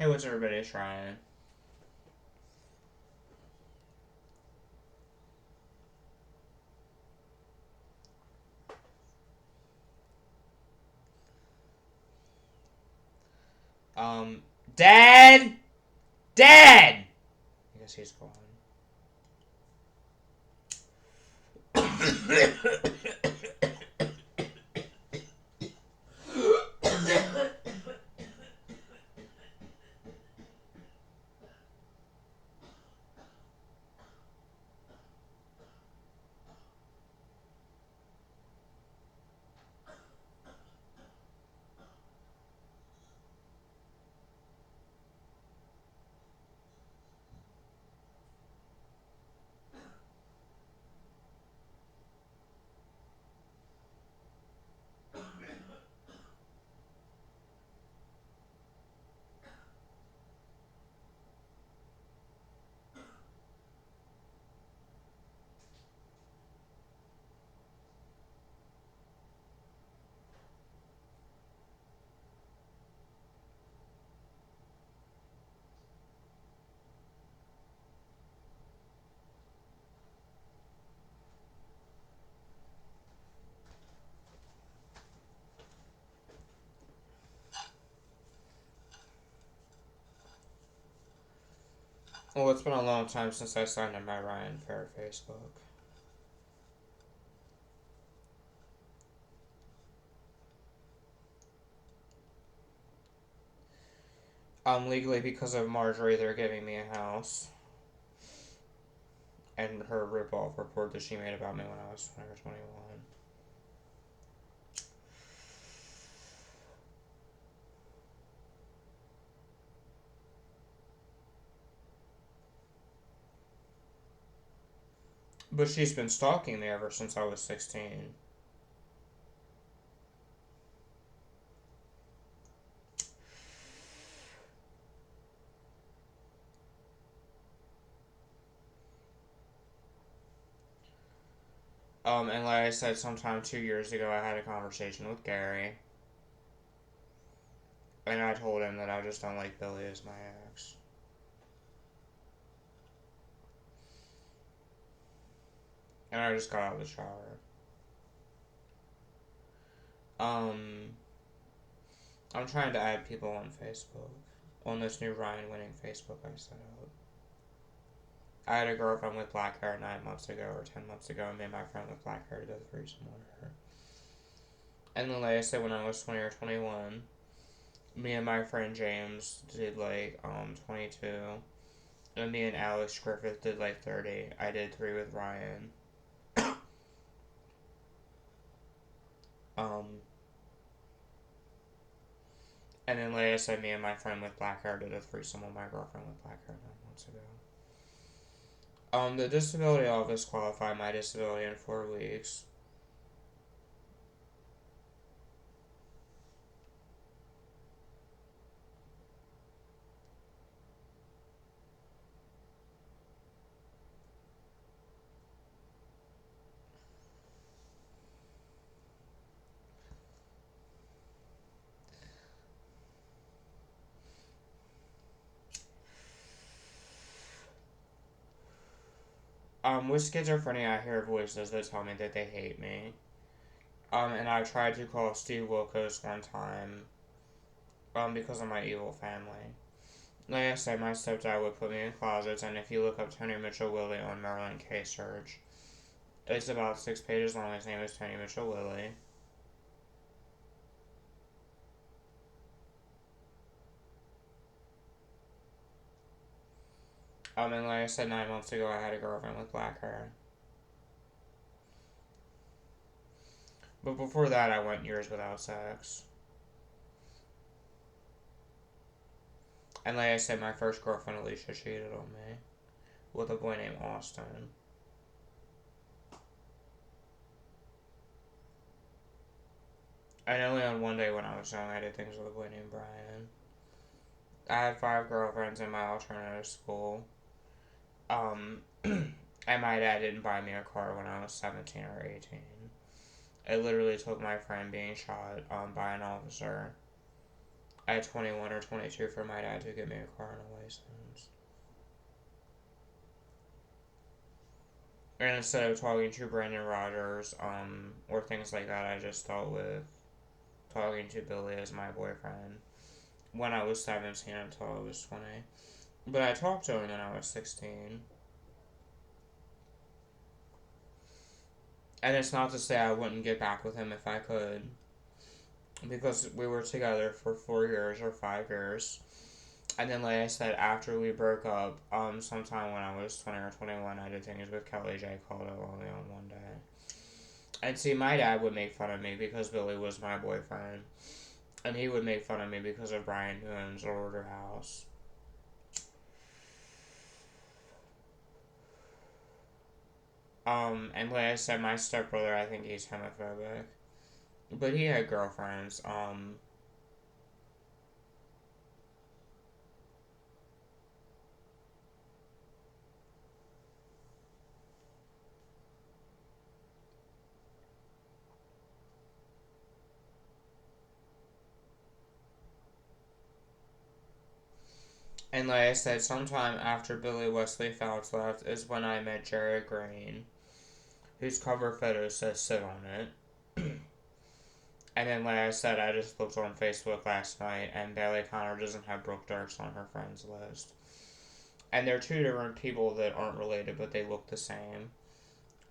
Hey, what's everybody trying? Um, Dad! Dad! I guess he's gone. Well, it's been a long time since I signed up my Ryan Fair Facebook. Legally, because of Marjorie, they're giving me a house. And her rip-off report that she made about me when I was 20 or 21. But she's been stalking me ever since I was 16. And like I said, sometime 2 years ago, I had a conversation with Gary. And I told him that I just don't like Billy as my ex. And I just got out of the shower. I'm trying to add people on Facebook. On this new Ryan Winning Facebook I set up. I had a girlfriend with black hair 9 months ago or 10 months ago and made my friend with black hair do the threesome with her. And then, like I said, when I was 20 or 21, me and my friend James did 22. And me and Alex Griffith did 30. I did 3 with Ryan. And then, like I said, me and my friend with black hair did a threesome with my girlfriend with black hair 9 months ago. The disability office qualified my disability in 4 weeks. With schizophrenia, I hear voices that tell me that they hate me. And I tried to call Steve Wilkos one time, because of my evil family. Like I said, my stepdad would put me in closets, and if you look up Tony Mitchell Willie on Maryland Case Search, it's about 6 pages long. His name is Tony Mitchell Willie. And like I said, 9 months ago, I had a girlfriend with black hair. But before that, I went years without sex. And like I said, my first girlfriend, Alicia, cheated on me with a boy named Austin. And only on one day when I was young, I did things with a boy named Brian. I had 5 girlfriends in my alternative school. And my dad didn't buy me a car when I was 17 or 18. It literally took my friend being shot by an officer at 21 or 22 for my dad to get me a car and a license. And instead of talking to Brandon Rogers, or things like that, I just dealt with talking to Billy as my boyfriend when I was 17 until I was 20. But I talked to him when I was 16. And it's not to say I wouldn't get back with him if I could. Because we were together for 4 years or 5 years. And then, like I said, after we broke up, sometime when I was 20 or 21, I did things with Kelly J. Called it only on one day. And see, my dad would make fun of me because Billy was my boyfriend. And he would make fun of me because of Brian, who owns Order House. And like I said, my stepbrother, I think he's homophobic. But he had girlfriends. And like I said, sometime after Billy Wesley Phelps left is when I met Jared Green, whose cover photo says sit on it. And then, like I said, I just looked on Facebook last night, and Bailey Connor doesn't have Brooke Dirks on her friends list. And they're two different people that aren't related, but they look the same.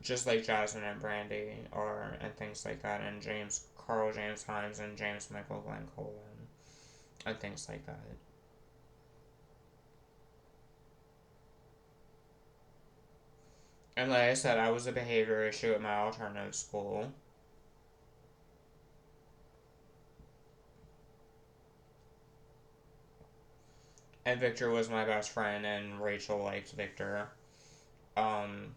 Just like Jasmine and Brandy are, and things like that, and Carl James Hines and James Michael Glenn Colan, and things like that. And like I said, I was a behavior issue at my alternative school. And Victor was my best friend, and Rachel liked Victor. Um,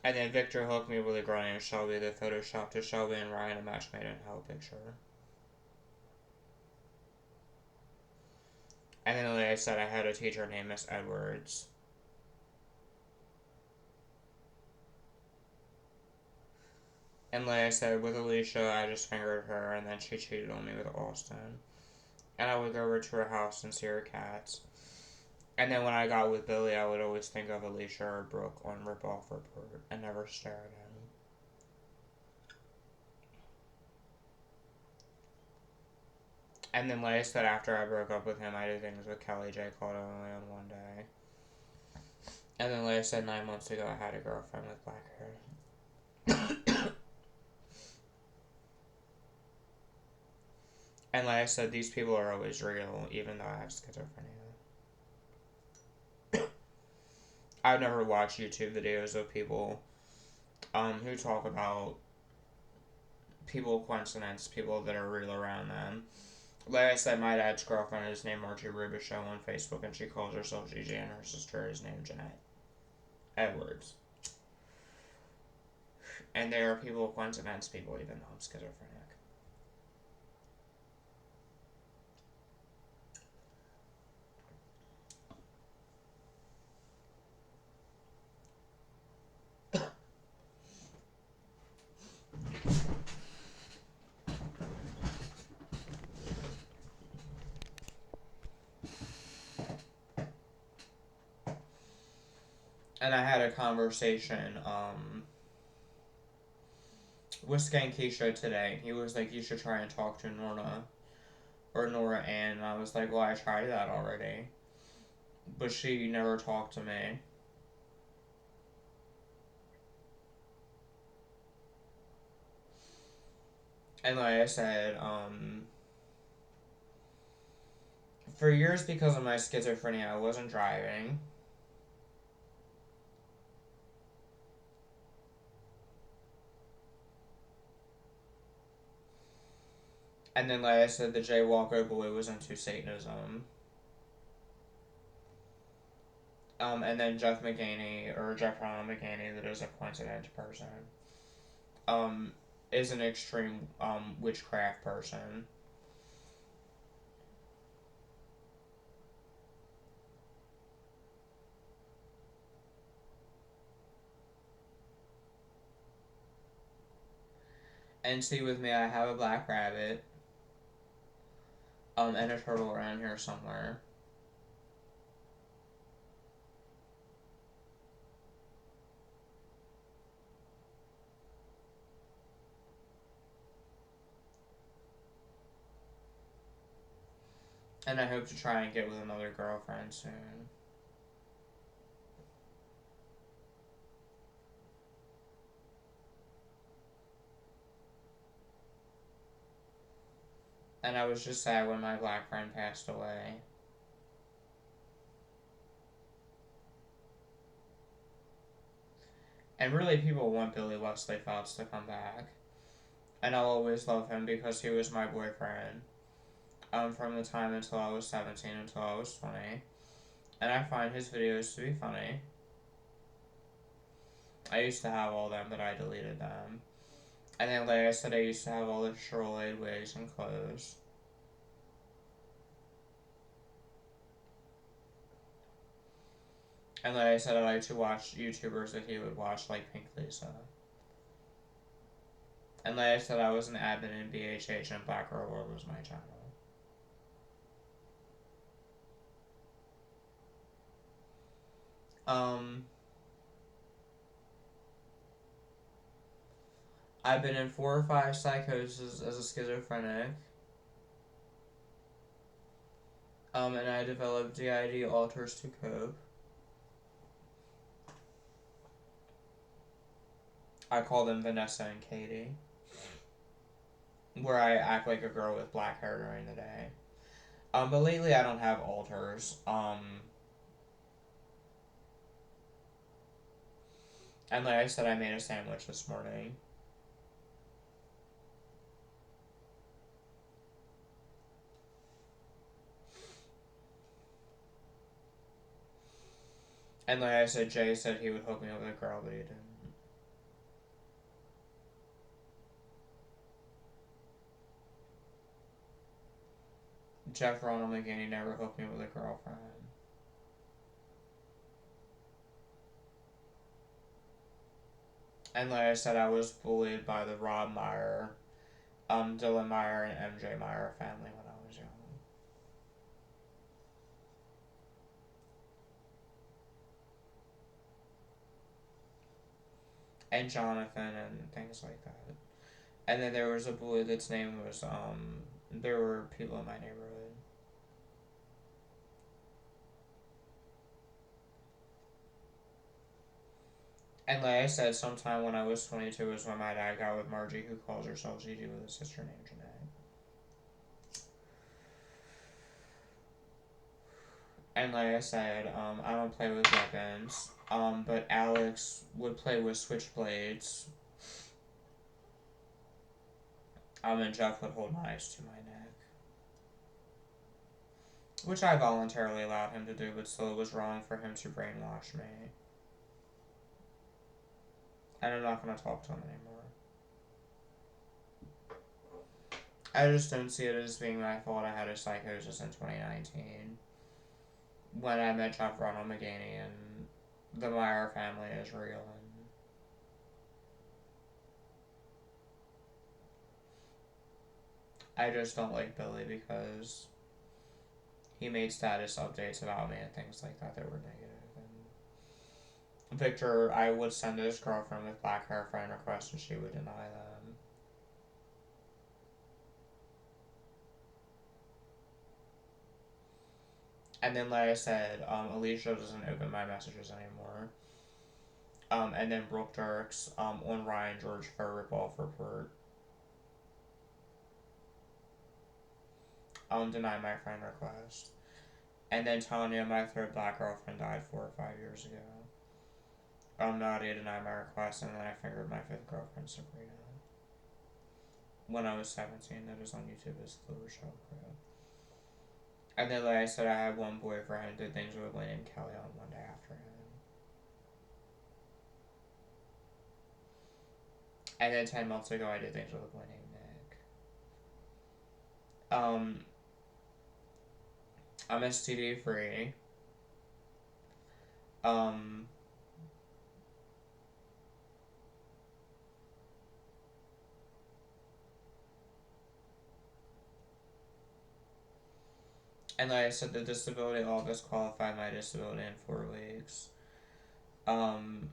and then Victor hooked me with a girl named Shelby that photoshopped to Shelby and Ryan a match made in hell picture. And then, like I said, I had a teacher named Miss Edwards. And like I said, with Alicia, I just fingered her, and then she cheated on me with Austin. And I would go over to her house and see her cats. And then when I got with Billy, I would always think of Alicia or Brooke on Rip Off Report and never stare at him. And then, like I said, after I broke up with him, I did things with Kelly J. Called only on one day. And then, like I said, 9 months ago, I had a girlfriend with black hair. And like I said, these people are always real, even though I have schizophrenia. I've never watched YouTube videos of people who talk about people coincidence, people that are real around them. Like I said, my dad's girlfriend is named Margie Rubichaux on Facebook, and she calls herself Gigi, and her sister is named Jeanette Edwards. And they are people coincidence people, even though I'm schizophrenic. And I had a conversation with Skankisha today. He was like, you should try and talk to Nora Ann. And I was like, well, I tried that already. But she never talked to me. And like I said, for years because of my schizophrenia, I wasn't driving. And then, like I said, the Jay Walker boy was into Satanism. And then Jeff Ronald McGaney, that is a coincident person, is an extreme, witchcraft person. And see, with me, I have a black rabbit, and a turtle around here somewhere. And I hope to try and get with another girlfriend soon. And I was just sad when my black friend passed away. And really, people want Billy Wesley Phelps to come back. And I'll always love him because he was my boyfriend. From the time until I was 17 until I was 20. And I find his videos to be funny. I used to have all them, but I deleted them. And then, like I said, I used to have all the Shirley wigs and clothes. And like I said, I like to watch YouTubers that he would watch, like Pink Lisa. And like I said, I was an admin in BHH, and Black Girl World was my channel. I've been in 4 or 5 psychoses as a schizophrenic. And I developed DID alters to cope. I call them Vanessa and Katie. Where I act like a girl with black hair during the day. But lately I don't have alters. And like I said, I made a sandwich this morning. And like I said, Jay said he would hook me up with a girl, but he didn't. Jeff Ronald McGaney never hooked me with a girlfriend. And like I said, I was bullied by the Rob Meyer, Dylan Meyer, and MJ Meyer family when I was young. And Jonathan and things like that. And then there was a bully that's name was, there were people in my neighborhood. And like I said, sometime when I was 22 is when my dad got with Margie, who calls herself Gigi with a sister named Janae. And like I said, I don't play with weapons, but Alex would play with switchblades. And Jeff would hold knives to my neck. Which I voluntarily allowed him to do, but still it was wrong for him to brainwash me. And I'm not going to talk to him anymore. I just don't see it as being my fault I had a psychosis in 2019. When I met Jeff Ronald McGaney, and the Meyer family is real. And I just don't like Billy because he made status updates about me and things like that that were negative. And Victor, I would send his girlfriend with black hair friend requests and she would deny them. And then, like I said, Alicia doesn't open my messages anymore. And then Brooke Dirks, on Ryan George for a ripoff report. Deny my friend request. And then Tanya, my third black girlfriend, died 4 or 5 years ago. Nadia denied my request, and then I fingered my 5th girlfriend, Sabrina. When I was 17, that is on YouTube as Clover Shell Crew. And then, like I said, I had one boyfriend who did things with Lynn and Kelly on one day after him. And then 10 months ago, I did things with Lynn and Nick. I'm STD free. Um, and like I said, the disability office qualified my disability in 4 weeks. Um,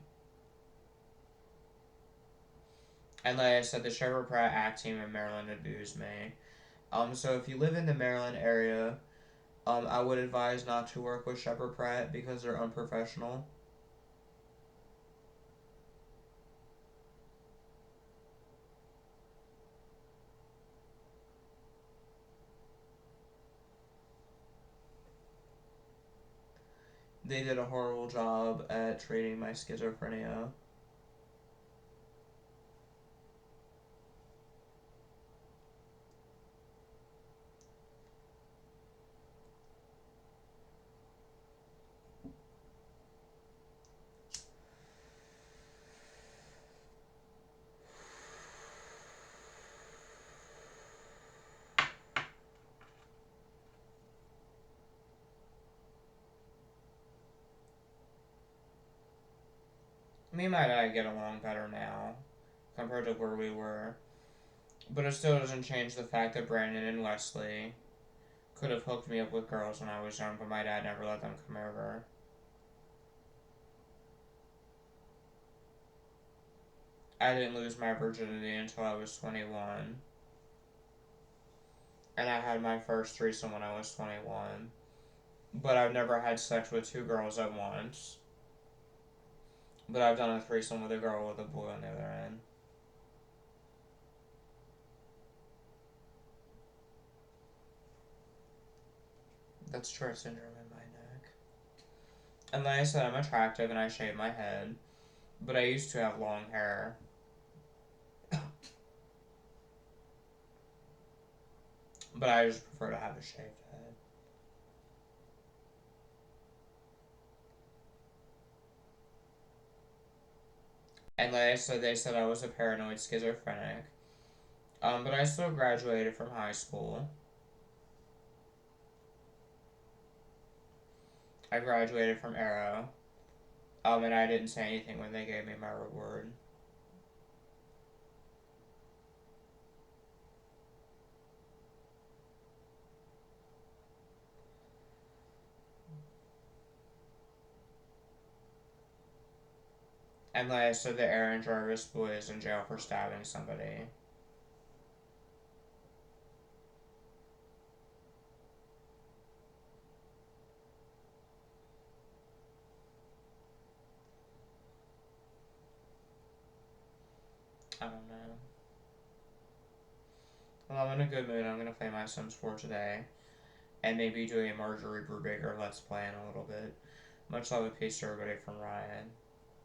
and like I said, the Shepard Pratt act team in Maryland abused me. So if you live in the Maryland area, I would advise not to work with Shepard Pratt because they're unprofessional. They did a horrible job at treating my schizophrenia. Me and my dad get along better now compared to where we were. But it still doesn't change the fact that Brandon and Wesley could have hooked me up with girls when I was young, but my dad never let them come over. I didn't lose my virginity until I was 21. And I had my first threesome when I was 21. But I've never had sex with 2 girls at once. But I've done a threesome with a girl with a boy on the other end. That's Tourette syndrome in my neck. And like I said, I'm attractive and I shave my head. But I used to have long hair. But I just prefer to have a shaved head. And like I said, they said I was a paranoid schizophrenic. But I still graduated from high school. I graduated from Arrow. And I didn't say anything when they gave me my reward. And like I said, the Aaron Jarvis boy is in jail for stabbing somebody. I don't know. Well, I'm in a good mood. I'm gonna play my Sims 4 today. And maybe do a Marjorie Brubaker Let's Play in a little bit. Much love and peace to everybody from Ryan.